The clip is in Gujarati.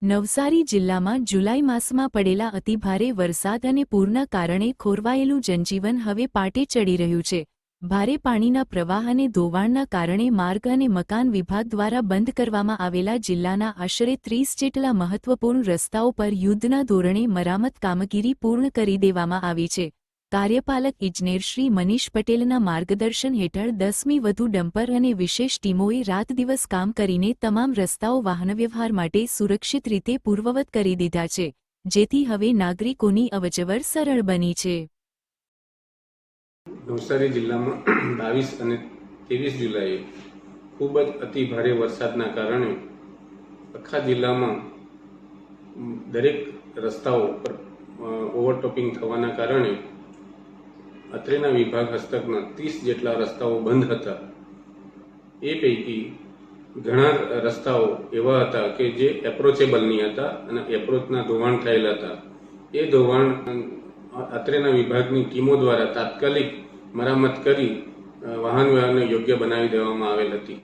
નવસારી જિલ્લામાં જુલાઈ માસમાં પડેલા અતિભારે વરસાદ અને પૂરના કારણે ખોરવાયેલું જનજીવન હવે પાટે ચડી રહ્યું છે। ભારે પાણીના પ્રવાહ અને ધોવાણના કારણે માર્ગ અને મકાન વિભાગ દ્વારા બંધ કરવામાં આવેલા જિલ્લાના આશરે 30 જેટલા મહત્વપૂર્ણ રસ્તાઓ પર યુદ્ધના ધોરણે મરામત કામગીરી પૂર્ણ કરી દેવામાં આવી છે। કાર્યપાલક ઇજનેર શ્રી મનીષ પટેલના માર્ગદર્શન હેઠળ 10મી વધુ ડમ્પર અને વિશેષ ટીમોએ રાત દિવસ કામ કરીને તમામ રસ્તાઓ વાહનવ્યવહાર માટે સુરક્ષિત રીતે પૂર્વવત કરી દીધા છે, જેથી હવે નાગરિકોની અવરજવર સરળ બની છે। નવસારી જિલ્લામાં 22 અને 23 જુલાઈએ ખૂબ જ અતિ ભારે વરસાદના કારણે આખા જિલ્લામાં દરેક રસ્તાઓ પર ઓવરટોપિંગ થવાના કારણે અત્રેના વિભાગ હસ્તકના 30 જેટલા રસ્તાઓ બંધ હતા। એ પૈકી ઘણા રસ્તાઓ એવા હતા કે જે એપ્રોચેબલ નહીં હતા અને એપ્રોચના ધોવાણ થયેલા હતા। એ ધોવાણ અત્રેના વિભાગની ટીમો દ્વારા તાત્કાલિક મરામત કરી વાહન વ્યવહારને યોગ્ય બનાવી દેવામાં આવેલ હતી।